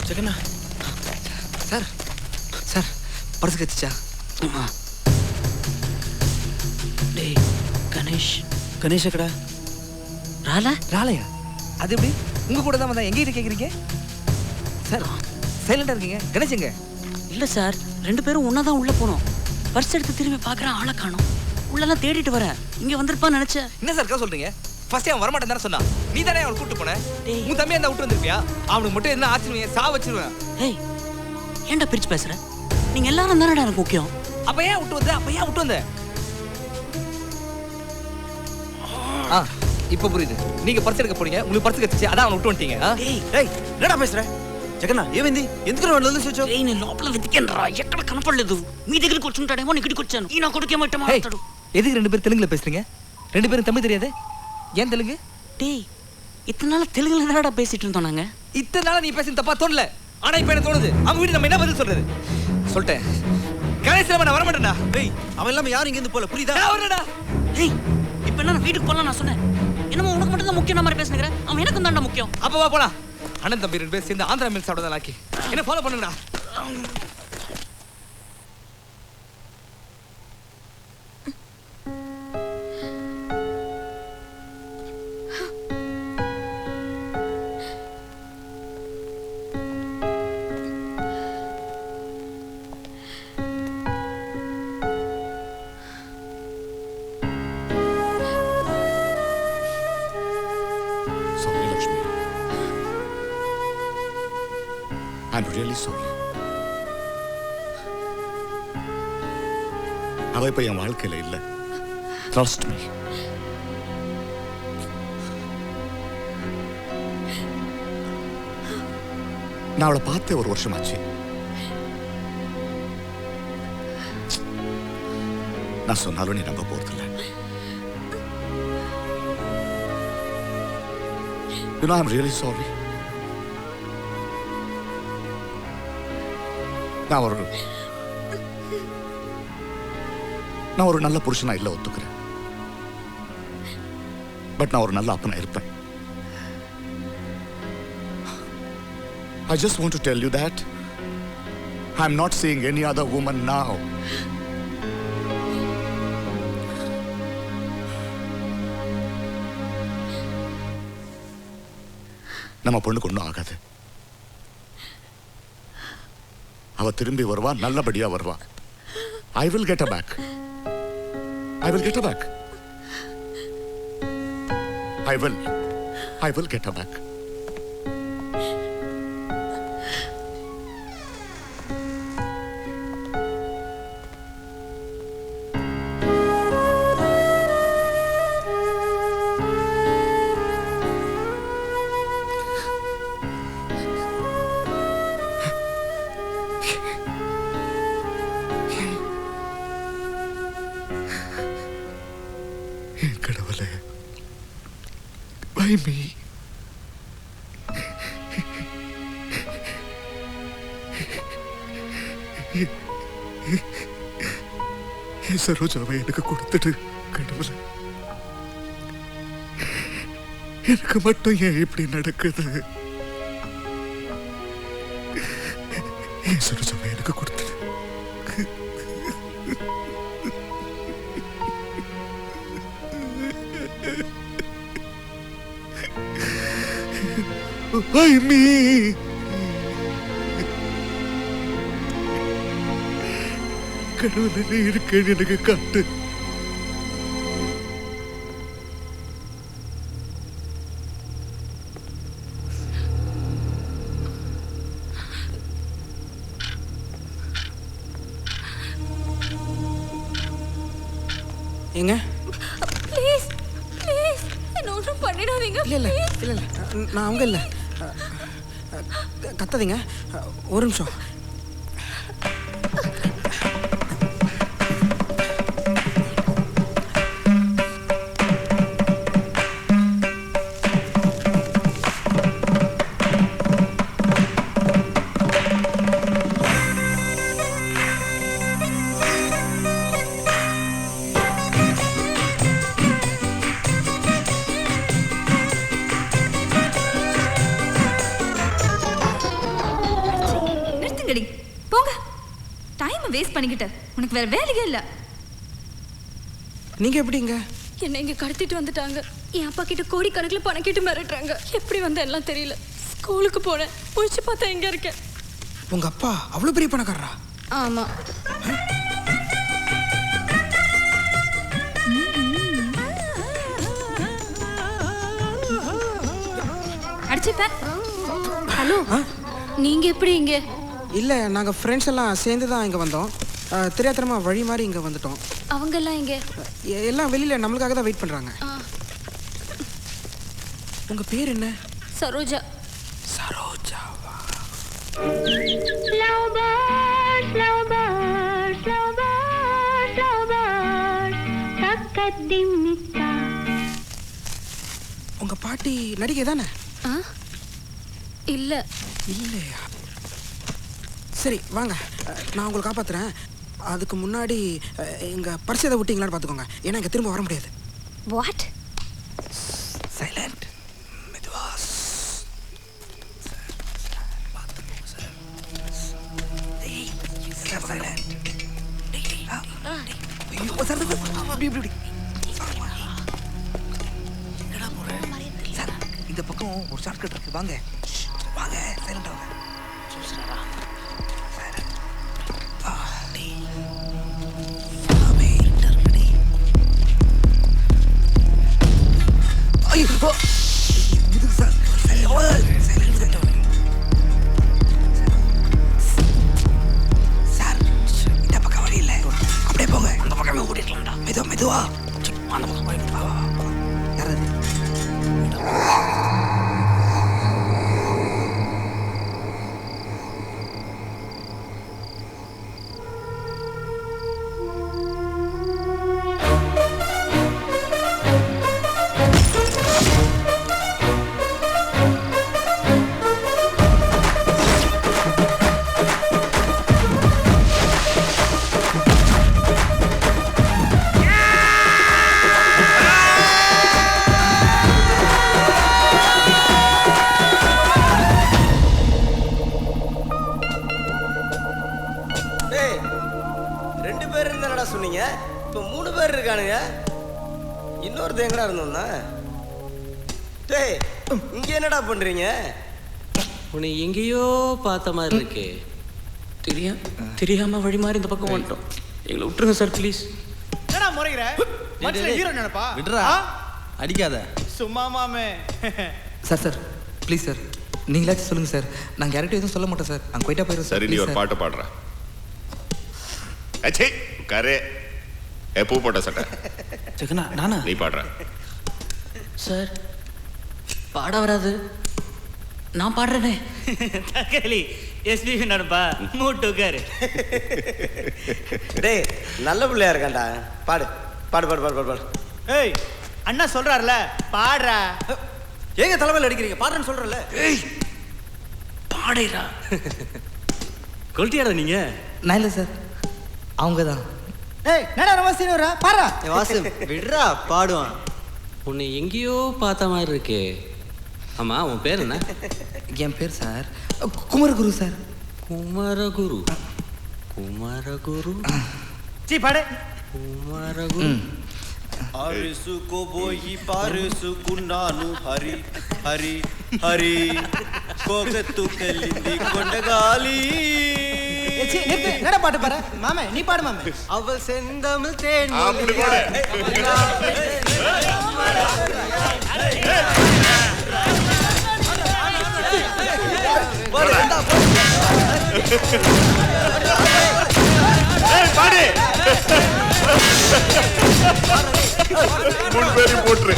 ஜெகண்ணா sir sir purse கச்சிச்சா? டேய் கணேஷ் கணேஷ் எக்கடா? ராலையா? அது எப்படி உங்க கூட தான் வந்தா எங்ககிட்ட கேட்குறீங்க? சார் சைலண்டா இருக்கீங்க. கணேஷ் எங்க? இல்லை சார், 2 பேரும் ஒன்றா தான் உள்ளே போனோம். பர்ஸ் எடுத்து திரும்பி பார்க்குறேன், ஆளை காணோம். உள்ளெல்லாம் தேடிட்டு வரேன், இங்கே வந்திருப்பான்னு நினச்சேன். என்ன சார் கதை சொல்றீங்க? ஃபர்ஸ்ட் அவன் வரமாட்டேன் தானே சொன்னா. நீ தானே அவனை கூப்பிட்டு போன. உன் தம்பியா இருந்தா விட்டு வந்திருப்பியா? அவனுக்கு மட்டும் என்ன ஆச்சரியம், சா வச்சிருவேன். ஏய் ஏன்டா பிரிச்சு பேசுற? நீங்கள் எல்லாரும் தானடா எனக்கு முக்கியம். அப்ப ஏன் விட்டு வந்த? இப்போ புரியுது. நீங்க பர்ஸ் எடுக்க போறீங்க, உங்களுக்கு பர்ஸ் கச்சிச்சு, அதான் அவனை விட்டு வந்துட்டீங்க. டேய் என்னடா பேசுற? జగన్నా ఏమైంది? ఎందుకు నువ్వు వదిలేసి నేను లోపల వెతికానురా, ఎక్కడ కనపడలేదు. మీ దగ్గరికి వచ్చుంటాడేమో, నీ ఇక్కడికి వచ్చాను. ఈ నా కొడుకు ఏమంటే మాట్లాడు. எதுக்கு 2 பேரும் தெலுங்குல பேசுறீங்க? 2 பேரும் தமிழ் தெரியாது? ஏன் தெலுங்கு? டேய் இத்தனை நாள் தெலுங்குல தானடா பேசிட்டு இருந்தோம் நாங்க. இத்தனை நாள் நீ பேசி தப்பா தோணல. ஆனா இப்ப எனக்கு தோணுது. அவங்க வீட்டு நம்ம என்ன பதில் சொல்றது? சொல்லிட்டேன். கணேசன் நான் வர மாட்டேன்டா. டேய் அவன் இல்லாம யாரும் இங்க இருந்து போல, புரியுதா? நான் வரடா. டேய் இப்போ என்ன வீட்டுக்கு போலாம் நான் சொன்னேன். என்னமோ உனக்கு மட்டும் தான் முக்கியம் மாதிரி பேசுனீங்க. அவன் எனக்கு தான்டா முக்கியம். அப்ப வா போலாம். அண்ணன் தம்பி 2 பேர் சேர்ந்து ஆந்திரா மீல் சாப்பிட லாக்கி. என்ன ஃபாலோ பண்ணுங்கடா. I'm really sorry. அவ இப்ப என் வாழ்க்கையில இல்ல. Trust me. நான் அவளை பார்த்தே 1 வருஷம் ஆச்சு. நான் சொன்னாலும் நீ நம்ப போறதில்ல. You know, I'm really sorry. நான் ஒரு நல்ல புருஷனா இல்ல, ஒத்துக்கிறேன். பட் நான் ஒரு நல்ல அப்பனா இருப்பேன். I just want to tell you that I'm not seeing any other woman now. நம்ம பொண்ணுக்கு ஒன்றும் ஆகாது. அவ திரும்பி வருவா, நல்லபடியா வருவா. I will get her back. I will get her back. I will get her back. Why me? சரோஜாவை எனக்கு கொடுத்துட்டு கடவுளே, எனக்கு மட்டும் ஏன் இப்படி நடக்குது? சரோஜாவை எனக்கு கொடுத்துட்டு Why me? கடவுளே, நீ இருக்கேன்னு எனக்கு காட்டு. எங்க? ப்ளீஸ் ப்ளீஸ் என்ன ஒன்றும் பண்ணிடாதீங்க. இல்லை நான் அவங்க இல்லை. கத்தாதீங்க, ஒரு நிமிஷம். போயிடுங்கடி போங்க. டைம் வேஸ்ட் பண்ணிக்கிட்ட உனக்கு வேற வேலையே இல்ல. நீங்க எப்படிங்க? என்ன இங்க கடத்திட்டு வந்துட்டாங்க. என் அப்பா கிட்ட கோடி கணக்குல பணம் கேட்டு மிரட்டுறாங்க. எப்படி வந்த எல்லாம் தெரியல. ஸ்கூலுக்கு போனேன், முடிச்சு பார்த்தா எங்க இருக்கேன். உங்க அப்பா அவ்வளவு பெரிய பணக்காரரா? ஆமா. அடிச்சுப்பேன். ஹலோ, நீங்க எப்படி இங்க? இல்லை, நாங்கள் ஃப்ரெண்ட்ஸ் எல்லாம் சேர்ந்து தான் இங்கே வந்தோம். தெரியாதனமா வழி மாதிரி இங்கே வந்துட்டோம். அவங்க எல்லாம் இங்க எல்லாம் வெளியில் நம்மளுக்காக தான் வெயிட் பண்ணுறாங்க. உங்கள் பேர் என்ன? சரோஜா. சரோஜாவா? உங்கள் பாட்டி நடிகை தானே? இல்ல. இல்லையா? சரி வாங்க, நான் உங்களை காப்பாத்துறேன். அதுக்கு முன்னாடி எங்கள் பர்ஸ் எதை விட்டீங்களான்னு பார்த்துக்கோங்க. ஏன்னா இங்கே திரும்ப வர முடியாது. வாட்? சைலண்ட். மெதுவா. இந்த பக்கம் ஒரு ஷார்ட்கட் இருக்கு, வாங்க வாங்க. சைலண்டா வாங்க. சார், இந்த பக்கம் வழி இல்லை. அப்படியே போங்க, அந்த பக்கமே ஓடிக்கலாம்டா. மெதுவா அந்த பக்கம் போய் யாராவது சொன்னீங்க, இப்போ 3 பேர் இருக்கானுங்க. இன்னொருத்த எங்கடா இருந்தோம்னா? டேய், இங்க என்னடா பண்றீங்க? உன்னை எங்கேயோ பார்த்த மாதிரி இருக்கே. தெரியாம வழி மாதிரி இந்த பக்கம் வந்துட்டோம். எங்களை விட்டுருங்க சார் ப்ளீஸ். என்னடா முறைகிற? மச்சான் ஹீரோ நினைப்பா? விடுறா, அடிக்காத. சும்மா மாமே. சார் சார் ப்ளீஸ் சார், நீங்களாச்சும் சொல்லுங்கள் சார். நாங்கள் யார்கிட்டையும் எதுவும் சொல்ல மாட்டோம் சார். நாங்கள் போயிட்டா போயிடுறோம் சார். சரி, நீ ஒரு பாட்டு பாடுற. அச்சே உட்காரு. பூ போட்ட சட்டை ஜெகனா, நானா? நீ பாடுற. சார் பாட வராது, நான் பாடுறேனே. தக்காளி எஸ்பிபி நடப்பா மூட்டுக்காரு. டேய், நல்ல பிள்ளையா இருக்கான்டா. பாடு பாடு பாடு பாடு பாடு பாடு. ஏய், அண்ணா சொல்றாருல பாடுறா. ஏங்க தலைமையில் அடிக்கிறீங்க? பாடுறேன்னு சொல்றல. ஏய் பாடுறா. கொல்ட்டியாடா நீங்க? நான் இல்லை சார், அவங்க தான். ஏய், என்னடா ரொம்ப சீனியரா? பாரா. வாசு விடுறா, பாடுவான். உன்னை எங்கேயோ பார்த்த மாதிரி இருக்கே. ஆமா, உன் பேர் என்ன? என் பேர் சார் குமரகுரு சார். குமரகுரு. குமரகுரு. சீ பாடு. குமரகுரு. அரிசுको போய் பாரிசுకున్నాను హరి హరి హరి கோகத்துக்கலிந்தி கொண்டகாலி. என்னடா பாட்டு பாரு மாமே? நீ பாடு மாமே. அவள் செந்தமிழ் தேன் அப்படி பாடு. பாடு. 3 பேரும் போட்டுரு.